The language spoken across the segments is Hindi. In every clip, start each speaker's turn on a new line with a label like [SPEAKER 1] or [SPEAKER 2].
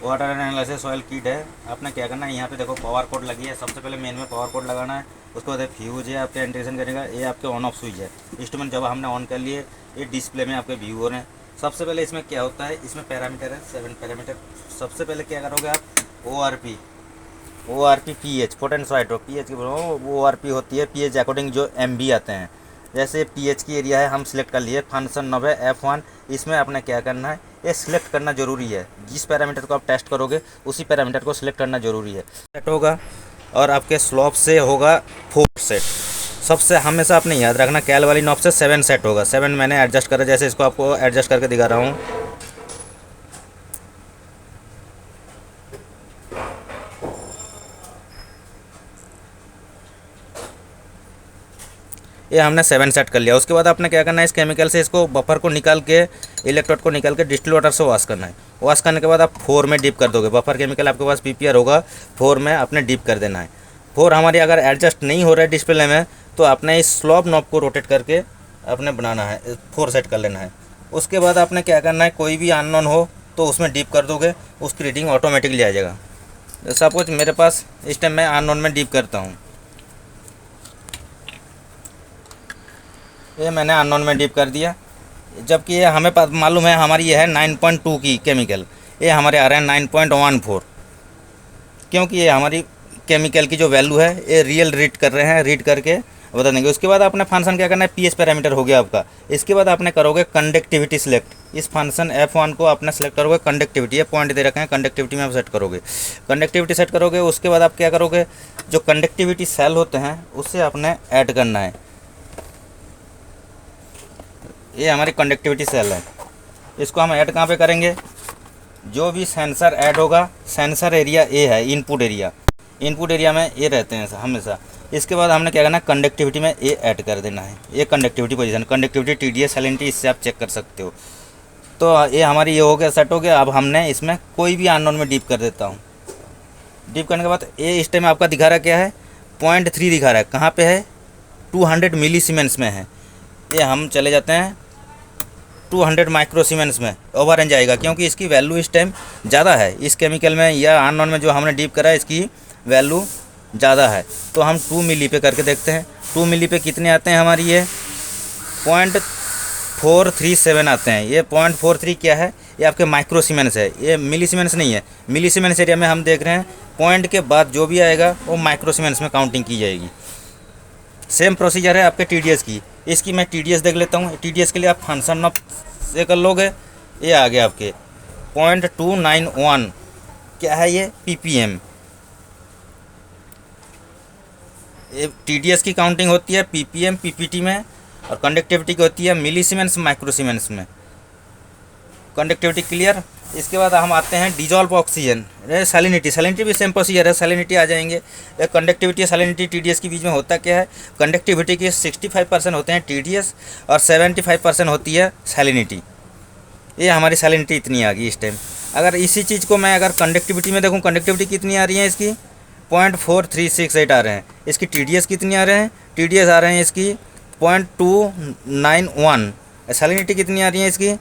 [SPEAKER 1] वाटर एनालिसिस ऑयल किट है। आपने क्या करना है, यहाँ पे देखो पावर कोड लगी है। सबसे पहले मेन में पावर कोड लगाना है। उसके बाद फ्यूज है आपके इंटीग्रेशन करने का, ये आपके ऑन ऑफ स्विच है। इंस्ट्रूमेंट जब हमने ऑन कर लिए, ये डिस्प्ले में आपके व्यू हो रहे हैं। सबसे पहले इसमें क्या होता है, इसमें पैरामीटर है 7 पैरामीटर। सबसे पहले क्या करोगे आप, O R P P H potentiometer P H की ओ आर पी होती है पी एच अकॉर्डिंग जो एम बी आते हैं। जैसे पी एच की एरिया है, हम सिलेक्ट कर लिए फंक्शन 9 F1। इसमें आपने क्या करना है, ये सिलेक्ट करना ज़रूरी है। जिस पैरामीटर को आप टेस्ट करोगे उसी पैरामीटर को सिलेक्ट करना ज़रूरी है। सेट होगा और आपके स्लॉप से होगा 4 सेट। सबसे हमेशा आपने याद रखना, कैल वाली नॉब से 7 सेट होगा। 7 मैंने एडजस्ट करा, जैसे इसको आपको एडजस्ट करके दिखा रहा हूँ। ये हमने 7 सेट कर लिया। उसके बाद आपने क्या करना है, इस केमिकल से इसको बफर को निकाल के, इलेक्ट्रोड को निकाल के डिस्टिल वाटर से वॉश करना है। वॉश करने के बाद आप 4 में डिप कर दोगे। बफर केमिकल आपके पास पीपीआर होगा, 4 में आपने डिप कर देना है। 4 हमारी अगर एडजस्ट नहीं हो रहा है डिस्प्ले में, तो आपने इस स्लॉप नॉब को रोटेट करके आपने बनाना है, 4 सेट कर लेना है। उसके बाद आपने क्या करना है, कोई भी अननोन हो तो उसमें डिप कर दोगे, उसकी रीडिंग ऑटोमेटिकली आ जाएगा। सब कुछ मेरे पास इस टाइम मैं अननोन में डिप करता हूँ। ये मैंने अननोन में डिप कर दिया, जबकि ये हमें मालूम है हमारी ये है 9.2 की केमिकल, ये हमारे आ रहे हैं 9.14, क्योंकि ये हमारी केमिकल की जो वैल्यू है ये रियल रीड कर रहे हैं, रीड करके बता देंगे। उसके बाद आपने फंक्शन क्या करना है, पीएच पैरामीटर हो गया आपका। इसके बाद आपने करोगे कंडक्टिविटी सिलेक्ट। इस फंक्शन F1 को आपने सेलेक्ट करोगे कंडक्टिविटी, ये पॉइंट दे रखे हैं, कंडक्टिविटी में आप सेट करोगे। कंडक्टिविटी सेट करोगे, उसके बाद आप क्या करोगे, जो कंडक्टिविटी सेल होते हैं उससे आपने ऐड करना है। ये हमारी कंडक्टिविटी सेल है, इसको हम ऐड कहाँ पे करेंगे, जो भी सेंसर ऐड होगा, सेंसर एरिया ए है, इनपुट एरिया, इनपुट एरिया में ये रहते हैं हमेशा। इसके बाद हमने क्या करना है, कंडक्टिविटी में ए ऐड कर देना है। ये conductivity position, conductivity TDS salinity, इससे आप चेक कर सकते हो। तो ये हमारी ये हो गया, सेट हो गया। अब हमने इसमें कोई भी अननोन में डीप कर देता हूँ। डीप करने के बाद ये इस टाइम आपका दिखा रहा क्या है, 0.3 दिखा रहा है। कहाँ पे है, 200 मिली सीमेंस में है। ये हम चले जाते हैं 200 माइक्रो सीमेंस में, ओवर रेंज आएगा, क्योंकि इसकी वैल्यू इस टाइम ज़्यादा है। इस केमिकल में या अननोन में जो हमने डीप करा है, इसकी वैल्यू ज़्यादा है। तो हम 2 मिली पे करके देखते हैं, 2 मिली पे कितने आते हैं हमारी, ये 0.437 आते हैं। ये 0.43 क्या है, ये आपके माइक्रो सीमेंस है, ये मिली सीमेंस नहीं है। मिली सीमेंस एरिया में हम देख रहे हैं पॉइंट के बाद जो भी आएगा वो माइक्रो सीमेंस में काउंटिंग की जाएगी। सेम प्रोसीजर है आपके TDS की। इसकी मैं TDS देख लेता हूँ। TDS के लिए आप फंक्शन ऑफ से कर लोगे, ये आ गया आपके 0.291, क्या है ये, PPM। ये TDS की काउंटिंग होती है PPM PPT में, और कंडक्टिविटी की होती है मिली सीमेंस माइक्रो सीमेंस में। Conductivity clear. इसके बाद हम आते हैं डिजॉल्व ऑक्सीजन, सैलिनिटी। सैलिनिटी भी सेम प्रोसीजर है, सैलिनिटी आ जाएंगे। कंडक्टिविटी सैलिनिटी TDS के बीच में होता क्या है, कंडक्टिविटी के 65% होते हैं TDS और 75% होती है सैलिनिटी। ये हमारी सैलिनिटी इतनी आ गई इस टाइम। अगर इसी चीज़ को मैं अगर कंडक्टिविटी में देखूँ, कंडक्टिविटी कितनी आ रही है इसकी, 0.4368 आ रहे हैं। इसकी TDS कितनी आ रहे हैं, TDS आ रहे हैं इसकी 0.291। सैलिनिटी कितनी आ रही है इसकी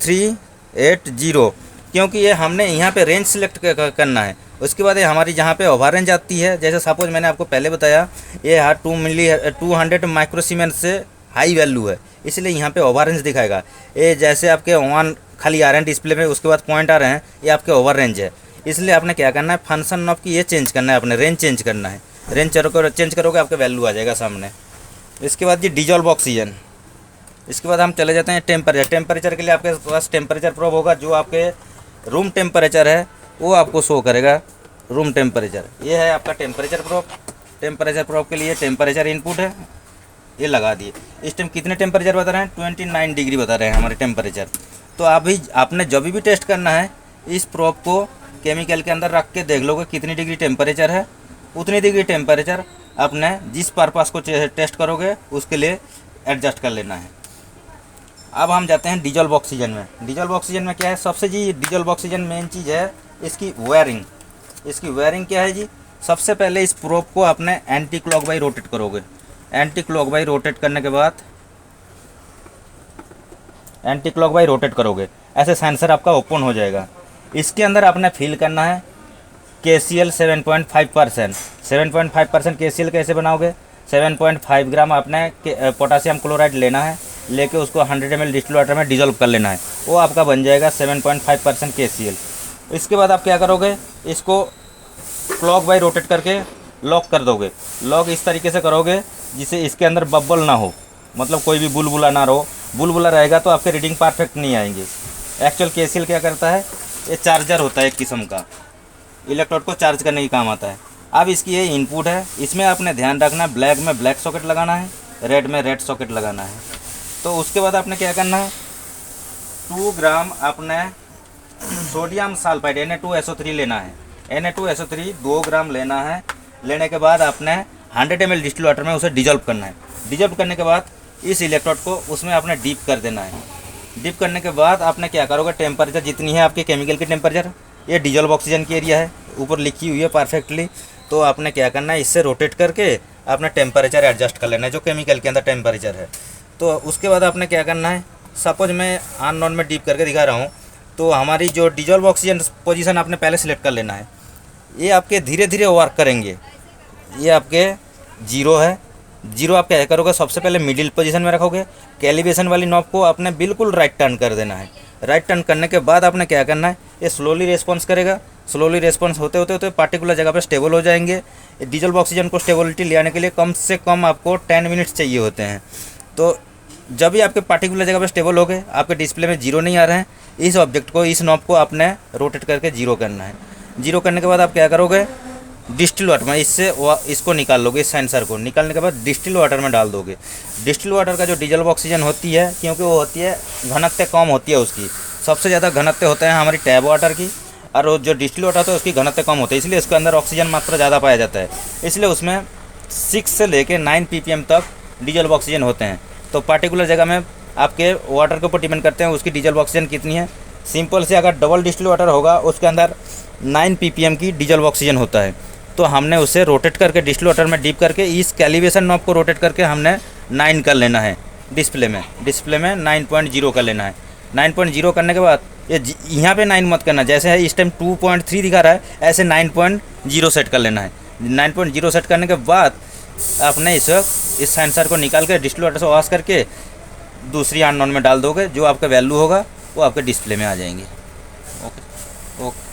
[SPEAKER 1] 380, क्योंकि ये हमने यहाँ पे रेंज सिलेक्ट करना है। उसके बाद ये हमारी जहाँ पे ओवर रेंज आती है, जैसे सपोज मैंने आपको पहले बताया, ये 200 माइक्रो सीमेंस से हाई वैल्यू है, इसलिए यहाँ पे ओवर रेंज दिखाएगा। ये जैसे आपके 1 खाली आ रहे हैं डिस्प्ले में, उसके बाद पॉइंट आ रहे हैं, ये आपके ओवर रेंज है। इसलिए आपने क्या करना है, फंक्शन नॉब की ये चेंज करना है, अपने रेंज चेंज करना है। रेंज चेंज करोगे आपके वैल्यू आ जाएगा सामने। इसके बाद ये डिजॉल्व ऑक्सीजन। इसके बाद हम चले जाते हैं टेम्परेचर। टेम्परेचर के लिए आपके पास टेम्परेचर प्रोब होगा, जो आपके रूम टेम्परेचर है वो आपको शो करेगा, रूम टेम्परेचर। ये है आपका टेम्परेचर प्रोब। टेम्परेचर प्रोब के लिए टेम्परेचर इनपुट है, ये लगा दिए। इस टाइम कितने टेम्परेचर बता रहे हैं, 29 डिग्री बता रहे हैं हमारे टेम्परेचर। तो अभी आपने जब भी टेस्ट करना है, इस प्रोब को केमिकल के अंदर रख के देख लोगे कितनी डिग्री टेम्परेचर है, उतनी डिग्री टेम्परेचर आपने जिस पर्पस को टेस्ट करोगे उसके लिए एडजस्ट कर लेना है। अब हम जाते हैं डिजॉल्व ऑक्सीजन में। डिजॉल्व ऑक्सीजन में क्या है, सबसे जी डिजॉल्व ऑक्सीजन मेन चीज़ है इसकी वायरिंग। इसकी वायरिंग क्या है जी, सबसे पहले इस प्रोब को आपने एंटी क्लॉकवाइज रोटेट करोगे। एंटी क्लॉकवाइज रोटेट करने के बाद ऐसे सेंसर आपका ओपन हो जाएगा। इसके अंदर आपने फिल करना है KCl 7.5%। 7.5% KCl कैसे बनाओगे? 7.5 ग्राम आपने पोटासियम क्लोराइड लेना है, लेके उसको 100 ml डिस्टिल वाटर में डिजोल्व कर लेना है, वो आपका बन जाएगा 7.5% KCl। इसके बाद आप क्या करोगे, इसको क्लॉक बाई रोटेट करके लॉक कर दोगे। लॉक इस तरीके से करोगे जिससे इसके अंदर बब्बल ना हो, मतलब कोई भी बुलबुला ना रहो। बुलबुला रहेगा तो आपके रीडिंग परफेक्ट नहीं आएंगे। एक्चुअल KCl क्या करता है, ये चार्जर होता है एक किस्म का, इलेक्ट्रोड को चार्ज करने की काम आता है। अब इसकी ये इनपुट है, इसमें आपने ध्यान रखना है ब्लैक में ब्लैक सॉकेट लगाना है, रेड में रेड सॉकेट लगाना है। तो उसके बाद आपने क्या करना है, 2 ग्राम आपने सोडियम सल्फाइड Na2SO3 लेना है। Na2SO3 2 ग्राम लेना है। लेने के बाद आपने 100 ml डिस्टिल वाटर में उसे डिजोल्व करना है। डिजोल्व करने के बाद इस इलेक्ट्रोड को उसमें आपने डीप कर देना है। डीप करने के बाद आपने क्या करोगे, टेम्परेचर जितनी है आपके केमिकल की टेम्परेचर, ये डिजोल्व ऑक्सीजन की एरिया है, ऊपर लिखी हुई है परफेक्टली, तो आपने क्या करना है, इससे रोटेट करके आपने टेम्परेचर एडजस्ट कर लेना है जो केमिकल के अंदर टेम्परेचर है। तो उसके बाद आपने क्या करना है, सपोज मैं ऑन नॉन में डीप करके दिखा रहा हूँ, तो हमारी जो डिजोल्व ऑक्सीजन पोजीशन आपने पहले सेलेक्ट कर लेना है। ये आपके धीरे धीरे वर्क करेंगे। ये आपके 0 है, 0 आप क्या करोगे, सबसे पहले मिडिल पोजीशन में रखोगे। कैलिब्रेशन वाली नॉब को आपने बिल्कुल राइट टर्न कर देना है। राइट टर्न करने के बाद आपने क्या करना है, ये स्लोली रेस्पॉन्स करेगा। स्लोली रेस्पॉन्स होते होते पार्टिकुलर जगह पर स्टेबल हो जाएंगे। डिजोल्व ऑक्सीजन को स्टेबिलिटी ले आने के लिए कम से कम आपको 10 मिनट्स चाहिए होते हैं। तो जब भी आपके पार्टिकुलर जगह पर स्टेबल हो गए, आपके डिस्प्ले में 0 नहीं आ रहे हैं, इस ऑब्जेक्ट को, इस नॉब को आपने रोटेट करके 0 करना है। 0 करने के बाद आप क्या करोगे, डिस्टिल वाटर में इसको निकाल लोगे। इस सेंसर को निकालने के बाद डिस्टिल वाटर में डाल दोगे। डिस्टिल वाटर का जो डिजोल्व ऑक्सीजन होती है, क्योंकि वो होती है घनत्व कम होती है उसकी, सबसे ज़्यादा घनत्व होते हैं हमारी टैप वाटर की, और जो डिस्टिल वाटर होता है उसकी घनत्व कम होती है, इसलिए उसके अंदर ऑक्सीजन मात्रा ज़्यादा पाया जाता है। इसलिए उसमें 6 से लेकर 9 ppm तक डिजोल्व ऑक्सीजन होते हैं। तो पार्टिकुलर जगह में आपके वाटर के ऊपर डिपेंड करते हैं उसकी डिजोल्व ऑक्सीजन कितनी है। सिंपल से अगर डबल डिस्टिल वाटर होगा उसके अंदर 9 ppm की डिजोल्व ऑक्सीजन होता है। तो हमने उसे रोटेट करके डिस्टिल वाटर में डीप करके इस कैलिब्रेशन नॉब को रोटेट करके हमने 9 कर लेना है। डिस्प्ले में 9.0 कर लेना है। 9.0 करने के बाद ये यहाँ पे 9 मत करना, जैसे है इस टाइम 2.3 दिखा रहा है, ऐसे 9.0 सेट कर लेना है। 9.0 सेट करने के बाद आपने इस सेंसर को निकाल के डिस्टिल वाटर से वॉश करके दूसरी ऑन नॉन में डाल दोगे, जो आपका वैल्यू होगा वो आपके डिस्प्ले में आ जाएंगे। Okay okay.